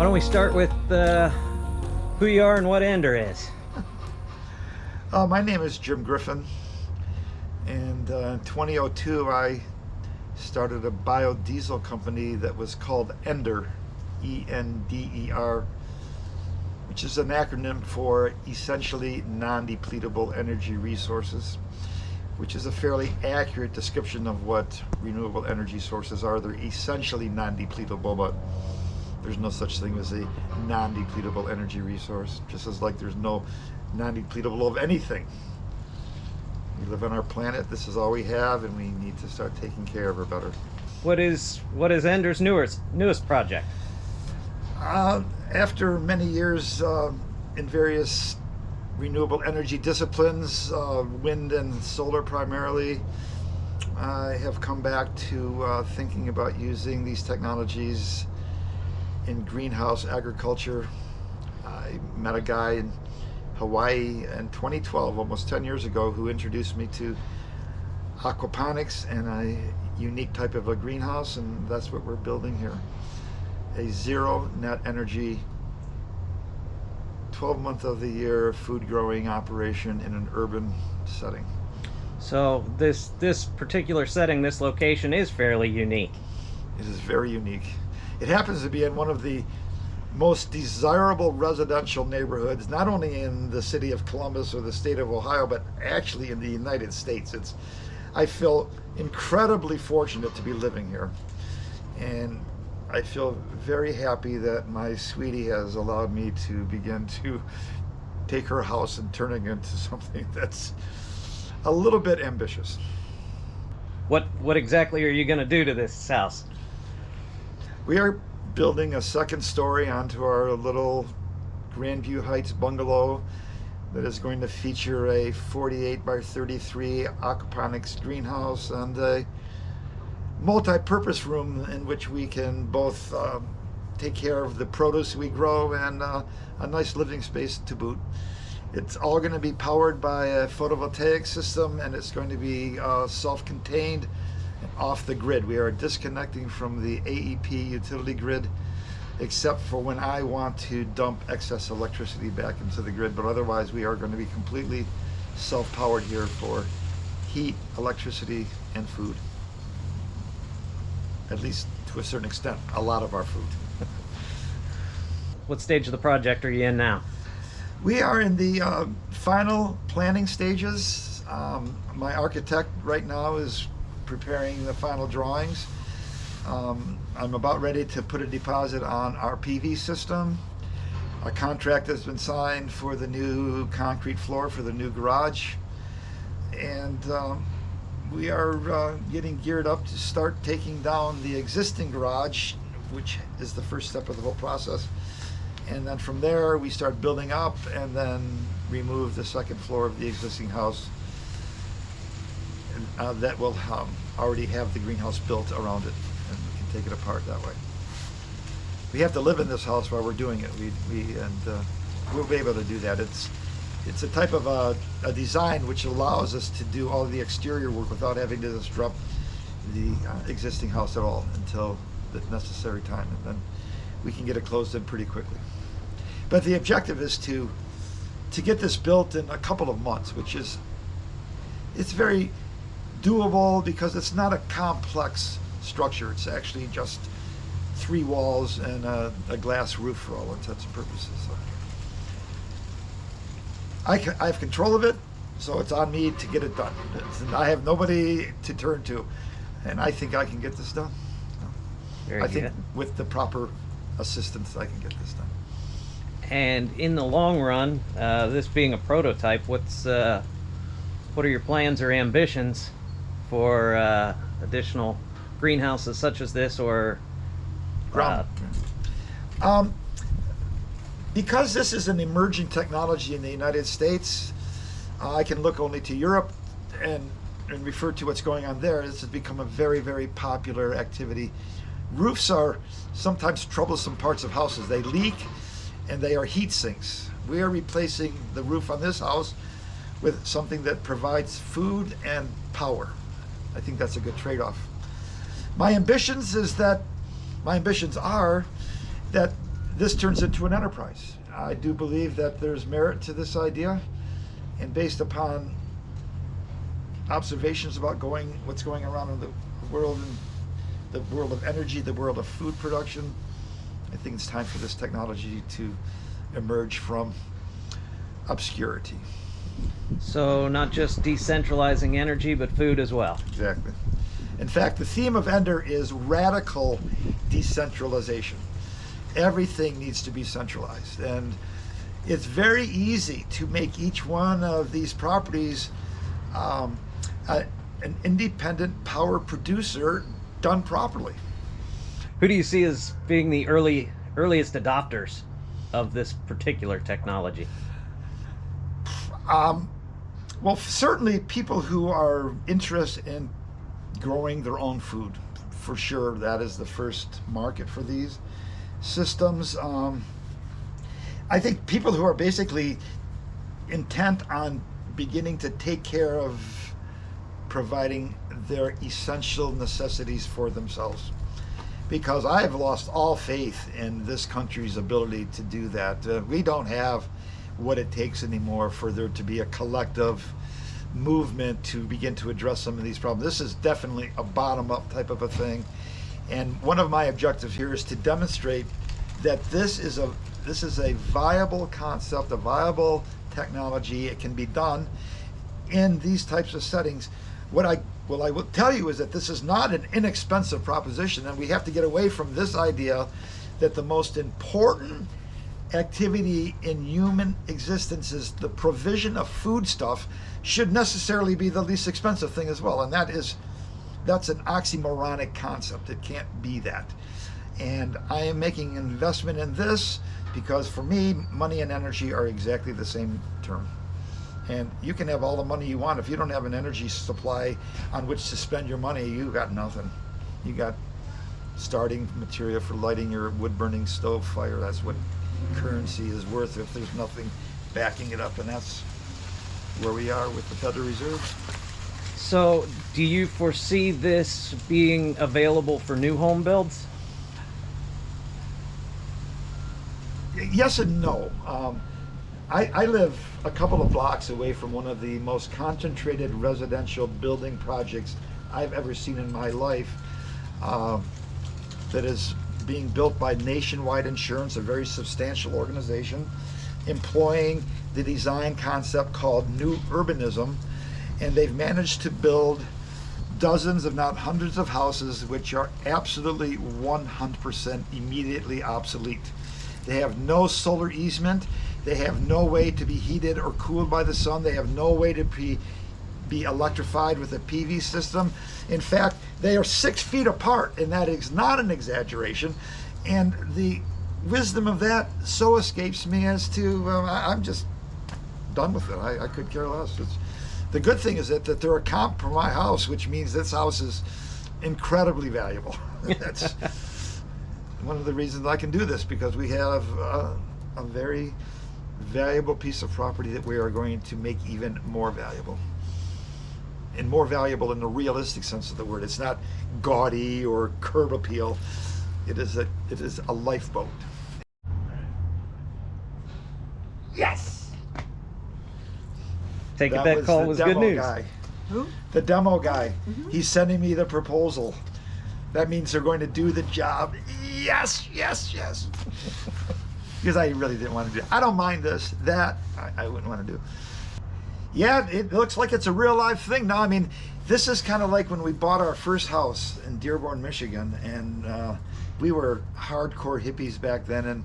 don't we start with who you are and what ENDER is? My name is Jim Griffin, and in 2002 I started a biodiesel company that was called ENDER, E-N-D-E-R, which is an acronym for Essentially Non-Depletable Energy Resources, which is a fairly accurate description of what renewable energy sources are. They're essentially non-depletable, but there's no such thing as a non-depletable energy resource, just as like there's no non-depletable of anything. We live on our planet, this is all we have, and we need to start taking care of her better. What is ENDER's newest project? After many years in various renewable energy disciplines, wind and solar primarily, I have come back to thinking about using these technologies in greenhouse agriculture. I met a guy in Hawaii in 2012, almost 10 years ago, who introduced me to aquaponics and a unique type of a greenhouse, and that's what we're building here. A zero net energy, 12-month of the year food growing operation in an urban setting. So this particular setting, this location is fairly unique. It is very unique. It happens to be in one of the most desirable residential neighborhoods, not only in the city of Columbus or the state of Ohio, but actually in the United States. I feel incredibly fortunate to be living here. And I feel very happy that my sweetie has allowed me to begin to take her house and turn it into something that's a little bit ambitious. What exactly are you going to do to this house? We are building a second story onto our little Grandview Heights bungalow that is going to feature a 48 by 33 aquaponics greenhouse and a multi-purpose room in which we can both take care of the produce we grow and a nice living space to boot. It's all going to be powered by a photovoltaic system, and it's going to be self-contained and off the grid. We are disconnecting from the AEP utility grid, except for when I want to dump excess electricity back into the grid, but otherwise we are going to be completely self-powered here for heat, electricity, and food. At least to a certain extent, a lot of our food. What stage of the project are you in now? We are in the final planning stages. My architect right now is preparing the final drawings. I'm about ready to put a deposit on our PV system. A contract has been signed for the new concrete floor for the new garage. And we are getting geared up to start taking down the existing garage, which is the first step of the whole process. And then from there, we start building up and then remove the second floor of the existing house. And that will already have the greenhouse built around it, and we can take it apart that way. We have to live in this house while we're doing it. We'll be able to do that. It's a type of a design which allows us to do all the exterior work without having to disrupt the existing house at all until the necessary time, and then we can get it closed in pretty quickly. But the objective is to get this built in a couple of months, it's very doable because it's not a complex structure. It's actually just 3 walls and a glass roof for all intents and purposes. So I have control of it, so it's on me to get it done. I have nobody to turn to, and I think I can get this done. I think with the proper assistance, I can get this done. And in the long run, this being a prototype, what are your plans or ambitions for additional greenhouses such as this, or because this is an emerging technology in the United States, I can look only to Europe and refer to what's going on there. This has become a very, very popular activity. Roofs are sometimes troublesome parts of houses. They leak and they are heat sinks. We are replacing the roof on this house with something that provides food and power. I think that's a good trade-off. My ambitions are that this turns into an enterprise. I do believe that there's merit to this idea, and based upon observations about what's going around in the world, and the world of energy, the world of food production, I think it's time for this technology to emerge from obscurity. So not just decentralizing energy, but food as well. Exactly. In fact, the theme of ENDER is radical decentralization. Everything needs to be centralized, and it's very easy to make each one of these properties an independent power producer done properly. Who do you see as being the earliest adopters of this particular technology? Well, certainly people who are interested in growing their own food. For sure, that is the first market for these systems. I think people who are basically intent on beginning to take care of providing their essential necessities for themselves. Because I have lost all faith in this country's ability to do that. We don't have what it takes anymore for there to be a collective movement to begin to address some of these problems. This is definitely a bottom-up type of a thing. And one of my objectives here is to demonstrate that this is a viable concept, a viable technology. It can be done in these types of settings. What I will tell you is that this is not an inexpensive proposition, and we have to get away from this idea that the most important activity in human existence is the provision of foodstuff should necessarily be the least expensive thing as well. And that's an oxymoronic concept. It can't be that. And I am making an investment in this because for me, money and energy are exactly the same term. And you can have all the money you want. If you don't have an energy supply on which to spend your money, you got nothing. You got starting material for lighting your wood-burning stove fire. That's what currency is worth if there's nothing backing it up, and that's where we are with the Federal Reserve. So do you foresee this being available for new home builds? Yes and no. I live a couple of blocks away from one of the most concentrated residential building projects I've ever seen in my life, that is being built by Nationwide Insurance, a very substantial organization, employing the design concept called New Urbanism, and they've managed to build dozens, if not hundreds, of houses which are absolutely 100% immediately obsolete. They have no solar easement. They have no way to be heated or cooled by the sun. They have no way to be electrified with a PV system. In fact, they are 6 feet apart, and that is not an exaggeration. And the wisdom of that so escapes me as to, I'm just done with it. I could care less. The good thing is that they're a comp for my house, which means this house is incredibly valuable. That's one of the reasons I can do this, because we have a very valuable piece of property that we are going to make even more valuable. And more valuable in the realistic sense of the word. It's not gaudy or curb appeal. It is a lifeboat. Yes! Take it that call was good news. Guy. Who? The demo guy. Mm-hmm. He's sending me the proposal. That means they're going to do the job. Yes, yes, yes. Because I really didn't want to do it. I don't mind this. That I wouldn't want to do. Yeah, it looks like it's a real live thing now. I mean, this is kind of like when we bought our first house in Dearborn, Michigan, and we were hardcore hippies back then, and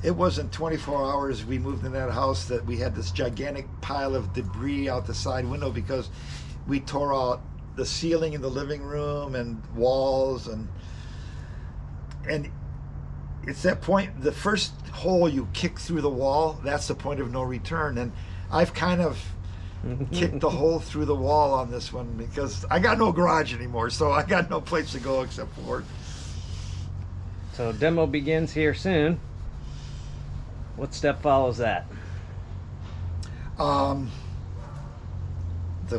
it wasn't 24 hours we moved in that house that we had this gigantic pile of debris out the side window because we tore out the ceiling in the living room and walls, and it's that point, the first hole you kick through the wall, that's the point of no return. And I've kind of kicked the hole through the wall on this one because I got no garage anymore, so I got no place to go except for it. So demo begins here soon. What step follows that? The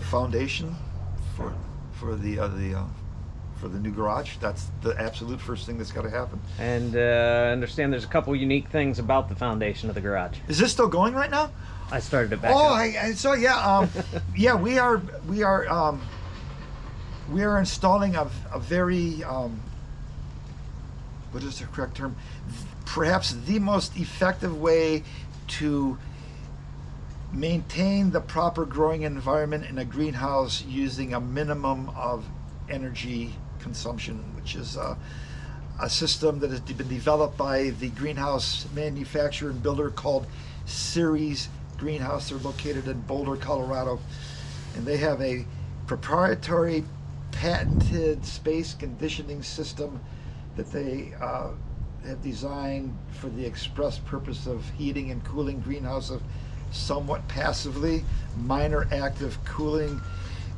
foundation for for the new garage. That's the absolute first thing that's got to happen. And I understand there's a couple unique things about the foundation of the garage. Is this still going right now? I started it back Oh, up. I saw. Yeah, yeah. We are installing a very what is the correct term? Perhaps the most effective way to maintain the proper growing environment in a greenhouse using a minimum of energy consumption, which is a system that has been developed by the greenhouse manufacturer and builder called Ceres Greenhouse. They're located in Boulder, Colorado, and they have a proprietary patented space conditioning system that they have designed for the express purpose of heating and cooling greenhouses somewhat passively, minor active cooling,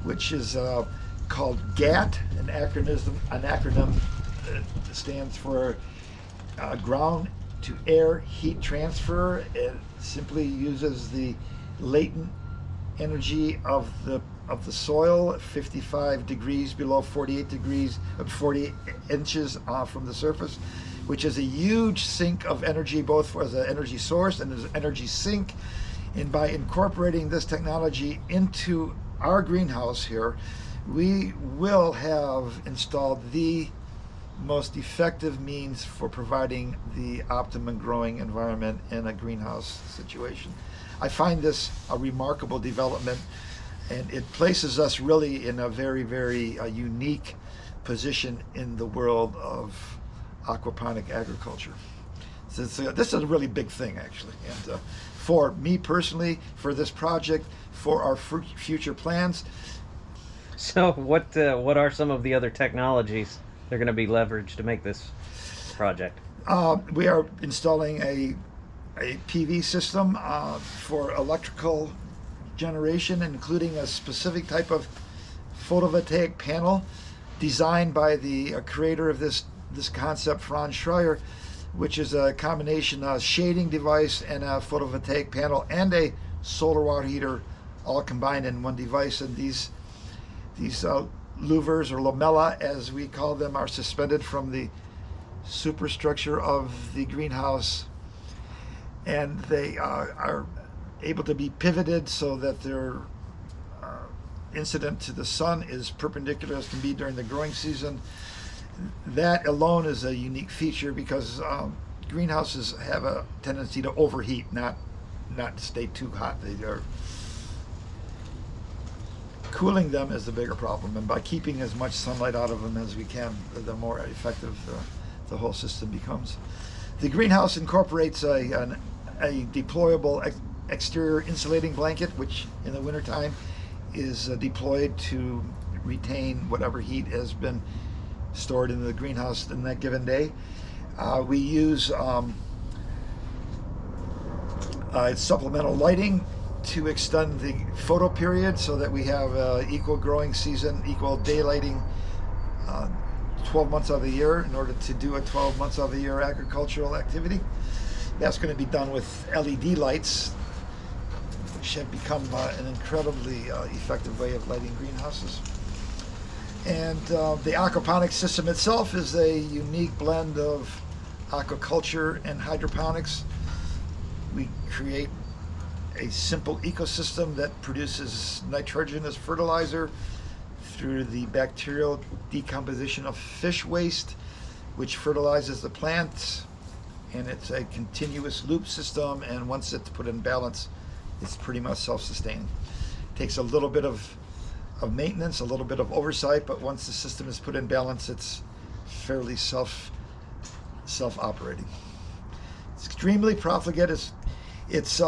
which is called GAT, an acronym that stands for ground to air heat transfer. It simply uses the latent energy of the soil at 55 degrees below 48 inches from the surface, which is a huge sink of energy, both as an energy source and as an energy sink. And by incorporating this technology into our greenhouse here, we will have installed the most effective means for providing the optimum growing environment in a greenhouse situation. I find this a remarkable development, and it places us really in a very, very unique position in the world of aquaponic agriculture. So this is a really big thing, actually. And for me personally, for this project, for our future plans. So what are some of the other technologies that are going to be leveraged to make this project? We are installing a PV system for electrical generation, including a specific type of photovoltaic panel designed by the creator of this concept, Franz Schreier, which is a combination of shading device and a photovoltaic panel and solar water heater all combined in one device. And these louvers, or lamella as we call them, are suspended from the superstructure of the greenhouse, and they are able to be pivoted so that their incident to the sun is perpendicular as can be during the growing season. That alone is a unique feature because greenhouses have a tendency to overheat, not stay too hot. They are cooling them is the bigger problem, and by keeping as much sunlight out of them as we can, the more effective the whole system becomes. The greenhouse incorporates a deployable exterior insulating blanket, which in the wintertime is deployed to retain whatever heat has been stored in the greenhouse in that given day. We use supplemental lighting to extend the photo period so that we have equal growing season, equal daylighting 12 months of the year in order to do a 12 months of the year agricultural activity. That's going to be done with LED lights, which have become an incredibly effective way of lighting greenhouses. And the aquaponics system itself is a unique blend of aquaculture and hydroponics. We create a simple ecosystem that produces nitrogenous fertilizer through the bacterial decomposition of fish waste, which fertilizes the plants, and it's a continuous loop system, and once it's put in balance, it's pretty much self-sustaining. It takes a little bit of maintenance, a little bit of oversight, but once the system is put in balance, it's fairly self-operating. It's extremely profligate. It's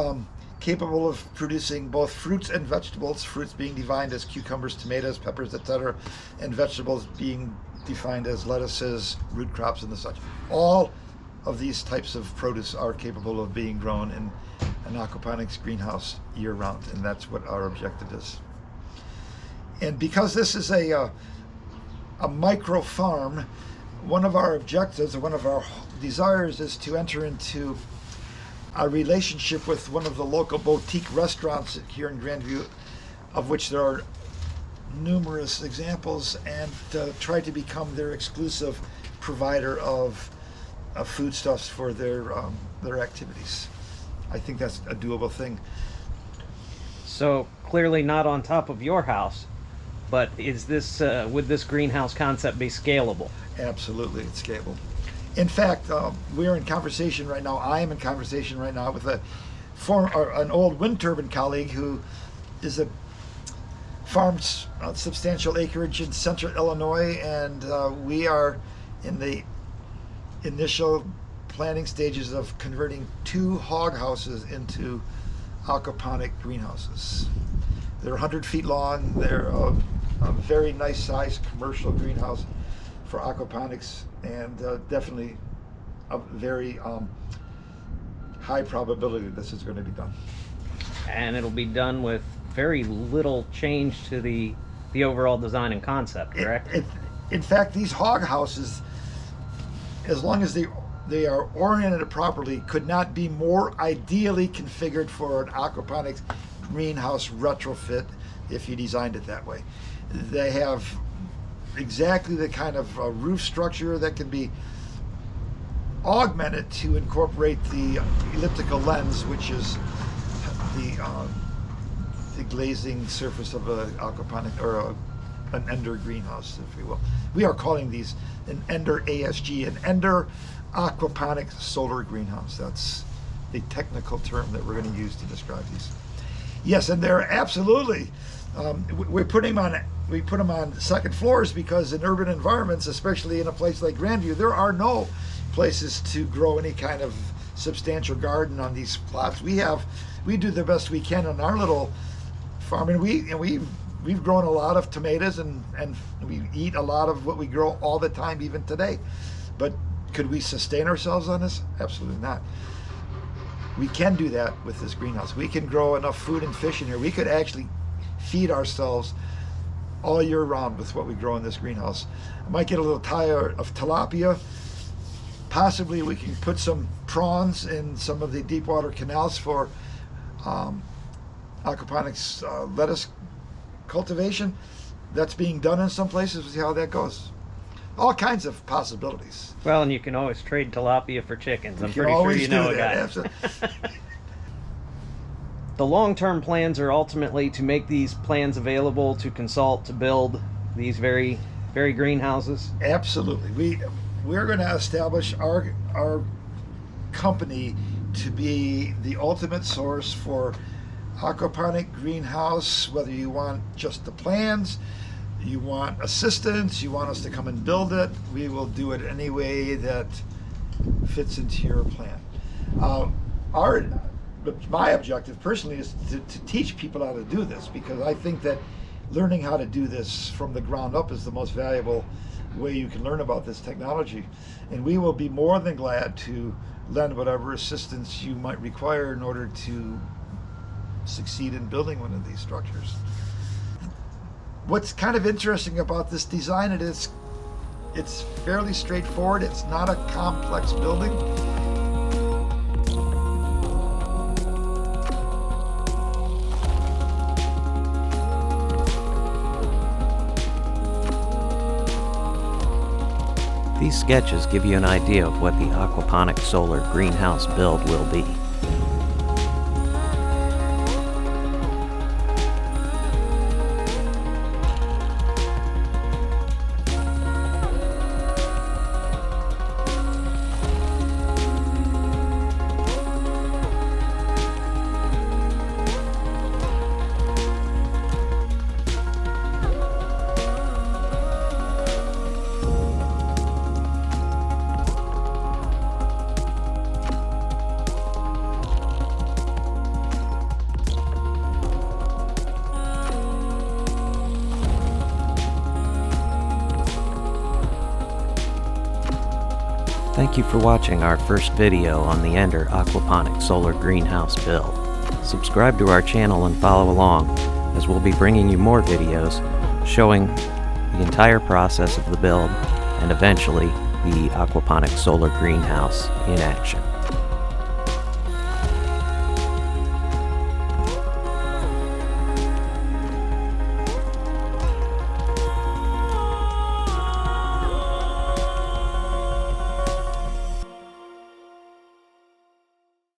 capable of producing both fruits and vegetables, fruits being defined as cucumbers, tomatoes, peppers, etc., and vegetables being defined as lettuces, root crops, and the such. All of these types of produce are capable of being grown in an aquaponics greenhouse year-round, and that's what our objective is. And because this is a micro farm, one of our objectives, or one of our desires, is to enter into a relationship with one of the local boutique restaurants here in Grandview, of which there are numerous examples and try to become their exclusive provider of foodstuffs for their activities. I think that's a doable thing. So clearly not on top of your house, but is this would this greenhouse concept be scalable? Absolutely, it's scalable. In fact, we're in conversation right now. I am in conversation right now with an old wind turbine colleague who farms substantial acreage in central Illinois, and we are in the initial planning stages of converting 2 hog houses into aquaponic greenhouses. They're 100 feet long. They're a very nice sized commercial greenhouse for aquaponics, and definitely a very high probability this is going to be done. And it'll be done with very little change to the overall design and concept, correct? In fact, these hog houses, as long as they are oriented properly, could not be more ideally configured for an aquaponics greenhouse retrofit if you designed it that way. They have exactly the kind of roof structure that can be augmented to incorporate the elliptical lens, which is the glazing surface of an aquaponic or an ENDER greenhouse, if you will. We are calling these an ENDER ASG, an ENDER Aquaponic Solar Greenhouse. That's the technical term that we're going to use to describe these. Yes, and they're absolutely. We put them on second floors because in urban environments, especially in a place like Grandview, there are no places to grow any kind of substantial garden on these plots. We do the best we can on our little farm, and we've grown a lot of tomatoes and we eat a lot of what we grow all the time, even today. But could we sustain ourselves on this? Absolutely not. We can do that with this greenhouse. We can grow enough food and fish in here. We could actually feed ourselves all year round with what we grow in this greenhouse. I might get a little tired of tilapia. Possibly we can put some prawns in some of the deep water canals for aquaponics lettuce cultivation. That's being done in some places. We'll see how that goes. All kinds of possibilities. Well, and you can always trade tilapia for chickens. I'm pretty sure you know a guy. The long-term plans are ultimately to make these plans available to consult to build these very greenhouses. Absolutely. We're going to establish our company to be the ultimate source for aquaponic greenhouse, whether you want just the plans, you want assistance, you want us to come and build it, we will do it any way that fits into your plan. My objective personally is to teach people how to do this, because I think that learning how to do this from the ground up is the most valuable way you can learn about this technology. And we will be more than glad to lend whatever assistance you might require in order to succeed in building one of these structures. What's kind of interesting about this design, it's fairly straightforward. It's not a complex building. These sketches give you an idea of what the aquaponic solar greenhouse build will be. Thank you for watching our first video on the ENDER Aquaponic Solar Greenhouse build. Subscribe to our channel and follow along, as we'll be bringing you more videos showing the entire process of the build and eventually the aquaponic solar greenhouse in action.